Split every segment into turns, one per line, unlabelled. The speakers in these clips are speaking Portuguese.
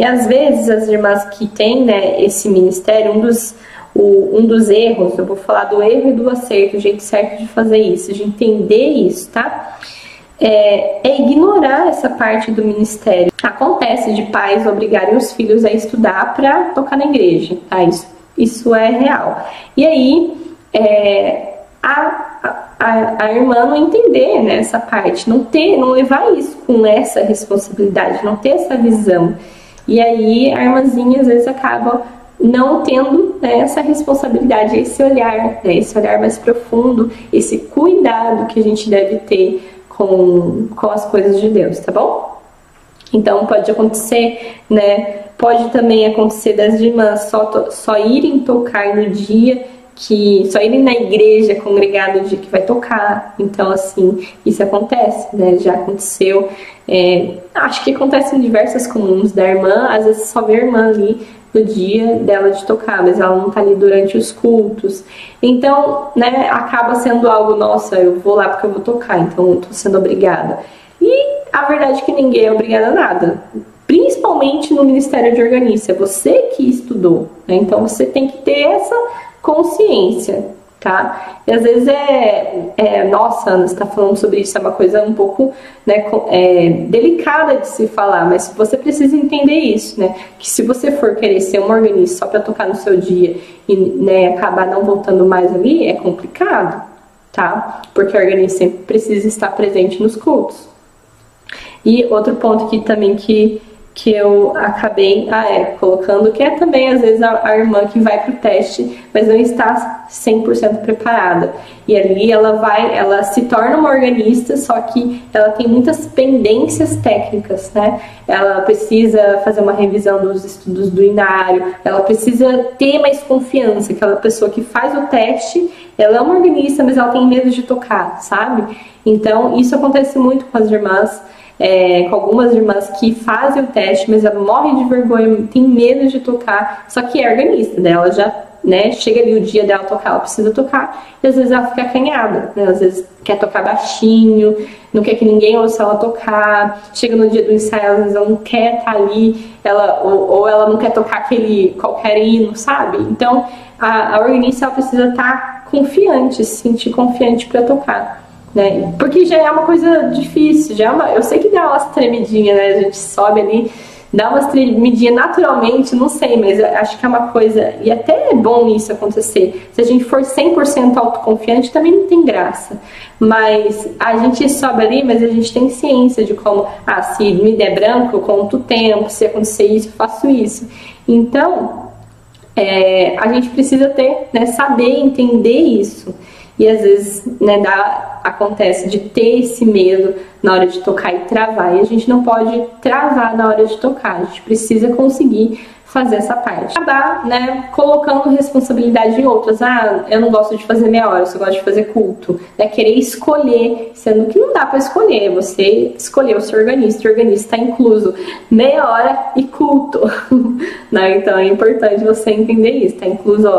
e às vezes as irmãs que têm, né, esse ministério, um dos erros, eu vou falar do erro e do acerto, o jeito certo de fazer isso, de entender isso, tá? É ignorar essa parte do ministério. Acontece de pais obrigarem os filhos a estudar para tocar na igreja, tá? Isso é real. E aí, a irmã não entender, né, essa parte, não levar isso com essa responsabilidade, não ter essa visão. E aí a irmãzinha às vezes acaba não tendo, né, essa responsabilidade, esse olhar, né, esse olhar mais profundo, esse cuidado que a gente deve ter com as coisas de Deus, tá bom? Então pode acontecer, né? Pode também acontecer das irmãs só irem tocar no dia só irem na igreja congregar no dia que vai tocar. Então, assim, isso acontece, né? Já aconteceu. Acho que acontece em diversas comuns da irmã. Às vezes só vê a irmã ali no dia dela de tocar, mas ela não tá ali durante os cultos. Então, né, acaba sendo algo, nossa, eu vou lá porque eu vou tocar, então eu tô sendo obrigada. E a verdade é que ninguém é obrigado a nada. Principalmente no Ministério de Organista. É você que estudou, né? Então você tem que ter essa consciência, tá? E às vezes nossa, Ana, você tá falando sobre isso, é uma coisa um pouco, né, delicada de se falar, mas você precisa entender isso, né? Que se você for querer ser um organista só para tocar no seu dia e, né, acabar não voltando mais ali, é complicado, tá? Porque o organista sempre precisa estar presente nos cultos. E outro ponto aqui também que eu acabei colocando, que é também às vezes a irmã que vai para o teste, mas não está 100% preparada. E ali ela se torna uma organista, só que ela tem muitas pendências técnicas, né? Ela precisa fazer uma revisão dos estudos do inário, ela precisa ter mais confiança. Aquela pessoa que faz o teste, ela é uma organista, mas ela tem medo de tocar, sabe? Então isso acontece muito com as irmãs. Com algumas irmãs que fazem o teste, mas ela morre de vergonha, tem medo de tocar, só que é organista, né? Ela já, né, chega ali o dia dela tocar, ela precisa tocar, e às vezes ela fica acanhada, né? Às vezes quer tocar baixinho, não quer que ninguém ouça ela tocar, chega no dia do ensaio, às vezes ela não quer estar ali, ou ela não quer tocar qualquer hino, sabe? Então a organista ela precisa estar confiante, se sentir confiante para tocar. Né? Porque já é uma coisa difícil, eu sei que dá umas tremidinhas, né? A gente sobe ali, dá umas tremidinhas naturalmente, não sei, mas eu acho que é uma coisa, e até é bom isso acontecer. Se a gente for 100% autoconfiante, também não tem graça. Mas a gente sobe ali, mas a gente tem ciência de como, se me der branco, eu conto o tempo, se acontecer isso, eu faço isso. Então, a gente precisa ter, né, saber entender isso. E às vezes, né, acontece de ter esse medo na hora de tocar e travar. E a gente não pode travar na hora de tocar. A gente precisa conseguir fazer essa parte. Acabar, né, colocando responsabilidade em outras. Eu não gosto de fazer meia hora, eu só gosto de fazer culto. Né, querer escolher, sendo que não dá para escolher. Você escolheu o seu organista, o organista está incluso meia hora e culto. Né, então é importante você entender isso. Está incluso,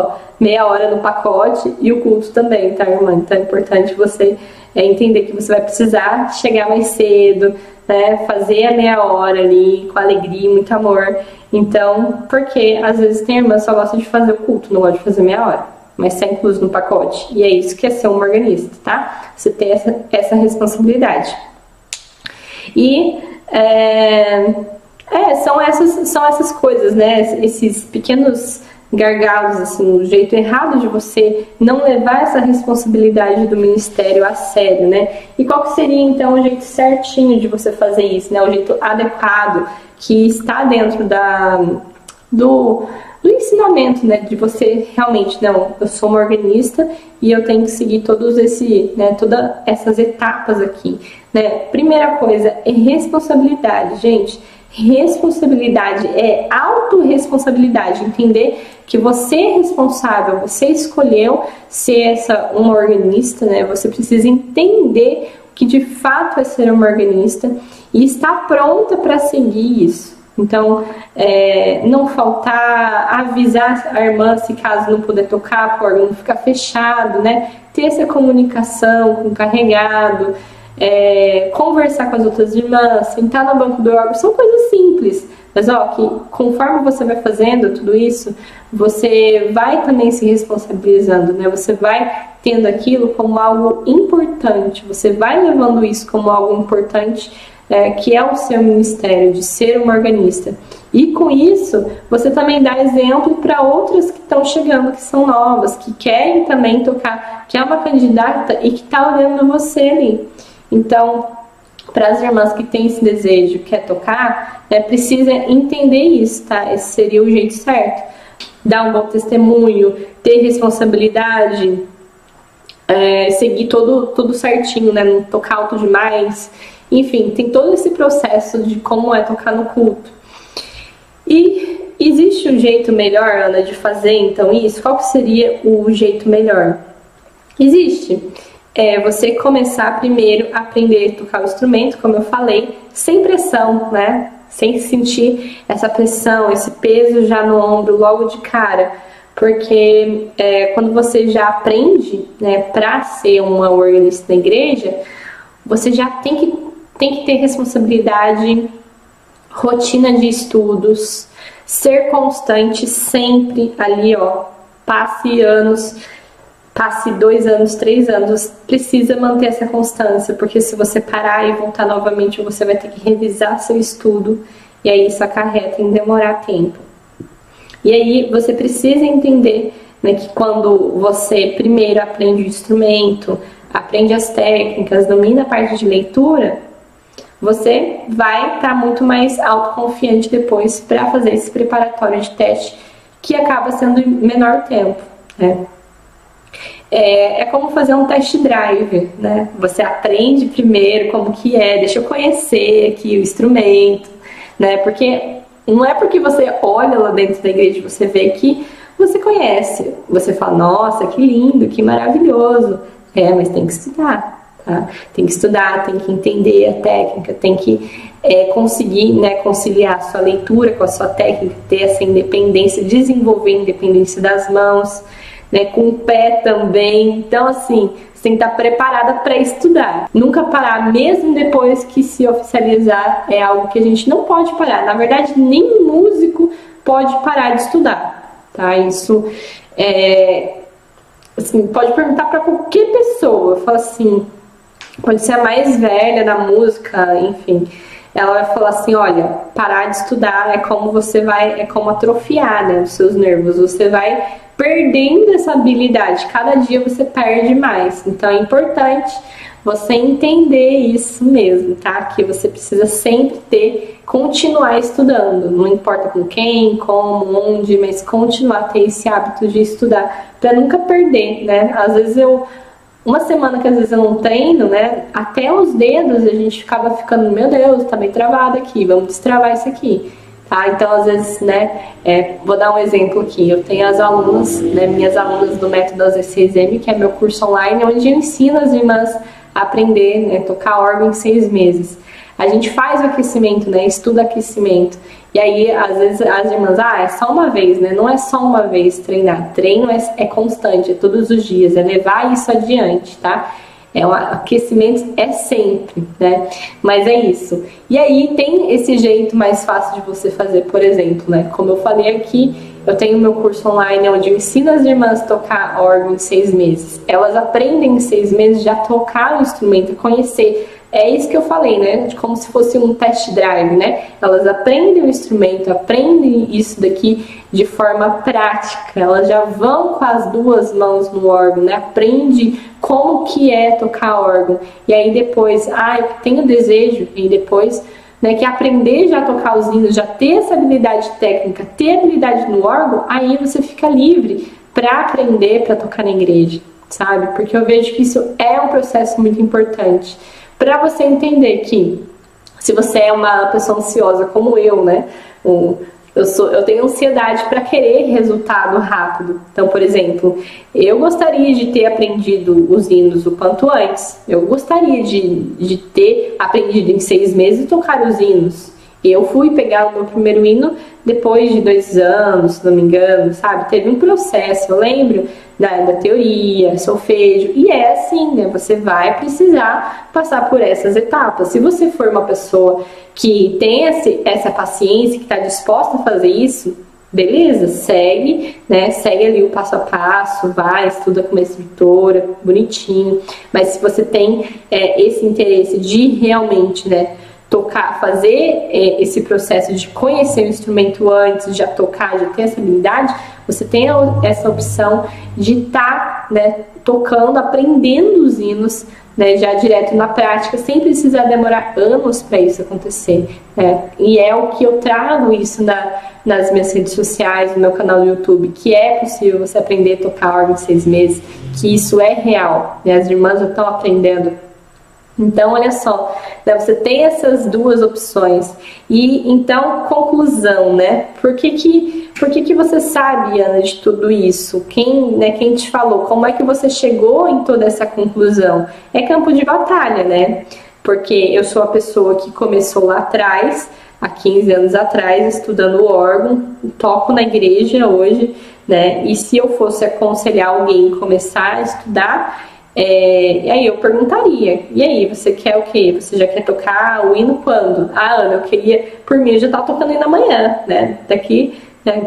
meia hora no pacote e o culto também, tá, irmã? Então é importante você entender que você vai precisar chegar mais cedo, né? Fazer a meia hora ali com alegria e muito amor. Então, porque às vezes tem irmã que só gosta de fazer o culto, não gosta de fazer meia hora, mas está incluso no pacote. E é isso que é ser um organista, tá? Você tem essa responsabilidade. E são essas coisas, né? Esses pequenos gargalos, assim, o jeito errado de você não levar essa responsabilidade do ministério a sério, né? E qual que seria, então, o jeito certinho de você fazer isso, né? O jeito adequado, que está dentro do ensinamento, né? De você realmente, não, eu sou uma organista e eu tenho que seguir todas essas etapas aqui, né? Primeira coisa é responsabilidade, gente. Responsabilidade é autorresponsabilidade, entender que você é responsável, você escolheu ser uma organista, né? Você precisa entender o que de fato é ser uma organista e estar pronta para seguir isso. Então, não faltar, avisar a irmã se caso não puder tocar, para o órgão não ficar fechado, né? Ter essa comunicação com o carregado. conversar com as outras irmãs, sentar no banco do órgão, são coisas simples. Mas ó, que conforme você vai fazendo tudo isso, você vai também se responsabilizando, né? Você vai tendo aquilo como algo importante, você vai levando isso como algo importante, que é o seu ministério, de ser uma organista. E com isso, você também dá exemplo para outras que estão chegando, que são novas, que querem também tocar, que é uma candidata e que está olhando você ali. Então, para as irmãs que têm esse desejo, quer tocar, precisa entender isso, tá? Esse seria o jeito certo. Dar um bom testemunho, ter responsabilidade, seguir tudo certinho, né? Não tocar alto demais. Enfim, tem todo esse processo de como é tocar no culto. E existe um jeito melhor, Ana, de fazer então isso? Qual que seria o jeito melhor? Existe. Você começar primeiro a aprender a tocar o instrumento, como eu falei, sem pressão, né? Sem sentir essa pressão, esse peso já no ombro logo de cara. Porque quando você já aprende, né, para ser uma organista na igreja, você já tem que ter responsabilidade, rotina de estudos, ser constante sempre ali, ó. Passe 2 anos, 3 anos, precisa manter essa constância, porque se você parar e voltar novamente, você vai ter que revisar seu estudo, e aí isso acarreta em demorar tempo. E aí você precisa entender, né, que quando você primeiro aprende o instrumento, aprende as técnicas, domina a parte de leitura, você vai estar muito mais autoconfiante depois para fazer esse preparatório de teste, que acaba sendo em menor tempo, né? É como fazer um test drive, né? Você aprende primeiro como que deixa eu conhecer aqui o instrumento, né? Porque não é porque você olha lá dentro da igreja e você vê que você conhece. Você fala, nossa, que lindo, que maravilhoso. Mas tem que estudar, tá? Tem que estudar, tem que entender a técnica, tem que conseguir, né, conciliar a sua leitura com a sua técnica, ter essa independência, desenvolver a independência das mãos, né, com o pé também. Então, assim, você tem que estar preparada para estudar. Nunca parar, mesmo depois que se oficializar, é algo que a gente não pode parar. Na verdade, nem músico pode parar de estudar, tá? Isso assim, pode perguntar para qualquer pessoa. Fala assim, quando você é mais velha na música, enfim, ela vai falar assim, olha, parar de estudar é como atrofiar, né, os seus nervos. Você vai perdendo essa habilidade, cada dia você perde mais. Então é importante você entender isso mesmo, tá? Que você precisa sempre continuar estudando, não importa com quem, como, onde, mas continuar a ter esse hábito de estudar, para nunca perder, né? Às vezes uma semana que às vezes eu não treino, né? Até os dedos a gente acaba ficando, meu Deus, tá meio travado aqui, vamos destravar isso aqui. Tá? Então, às vezes, né, vou dar um exemplo aqui. Eu tenho as alunas, né, minhas alunas do Método Z6M, que é meu curso online, onde eu ensino as irmãs a aprender, né, tocar órgão em 6 meses. A gente faz o aquecimento, né, estuda aquecimento. E aí, às vezes, as irmãs, é só uma vez, né? Não é só uma vez treinar. Treino é constante, é todos os dias, é levar isso adiante, tá? O aquecimento é sempre, né? Mas é isso. E aí tem esse jeito mais fácil de você fazer, por exemplo, né? Como eu falei aqui, eu tenho meu curso online onde eu ensino as irmãs a tocar órgão em 6 meses. Elas aprendem em 6 meses já a tocar o instrumento, a conhecer. É isso que eu falei, né? Como se fosse um test drive, né? Elas aprendem o instrumento, aprendem isso daqui de forma prática. Elas já vão com as 2 mãos no órgão, né? Aprende como que é tocar órgão. E aí depois, eu tenho desejo, e depois, né, que aprender já a tocar os hinos, já ter essa habilidade técnica, ter habilidade no órgão, aí você fica livre para aprender, para tocar na igreja, sabe? Porque eu vejo que isso é um processo muito importante. Para você entender que, se você é uma pessoa ansiosa como eu, né? Eu tenho ansiedade para querer resultado rápido. Então, por exemplo, eu gostaria de ter aprendido os hinos o quanto antes. Eu gostaria de ter aprendido em 6 meses tocar os hinos. Eu fui pegar o meu primeiro hino depois de 2 anos, se não me engano, sabe? Teve um processo, eu lembro da teoria, solfejo, e é assim, né? Você vai precisar passar por essas etapas. Se você for uma pessoa que tem essa paciência, que está disposta a fazer isso, beleza, segue, né? Segue ali o passo a passo, vai, estuda com uma instrutora, bonitinho. Mas se você tem esse interesse de realmente, né, tocar, fazer esse processo de conhecer o instrumento antes de já tocar, já ter essa habilidade, você tem essa opção de estar, né, tocando, aprendendo os hinos, né, já direto na prática, sem precisar demorar anos para isso acontecer, né? E é o que eu trago isso nas minhas redes sociais, no meu canal do YouTube, que é possível você aprender a tocar órgão em 6 meses, que isso é real, né? As irmãs já estão aprendendo. Então, olha só, né, você tem essas duas opções. E então, conclusão, né? Por que você sabe, Ana, de tudo isso? Quem te falou? Como é que você chegou em toda essa conclusão? É campo de batalha, né? Porque eu sou a pessoa que começou lá atrás, há 15 anos atrás, estudando órgão, toco na igreja hoje, né? E se eu fosse aconselhar alguém a começar a estudar, e aí eu perguntaria, e aí, você quer o quê? Você já quer tocar o hino quando? Ah, Ana, eu queria, por mim, eu já tava tocando hino amanhã, né? Daqui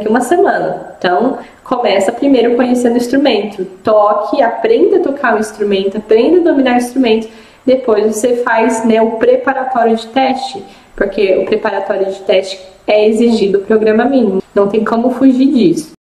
uma semana. Então, começa primeiro conhecendo o instrumento. Toque, aprenda a tocar o instrumento, aprenda a dominar o instrumento. Depois você faz, né, o preparatório de teste, porque o preparatório de teste é exigido o programa mínimo. Não tem como fugir disso.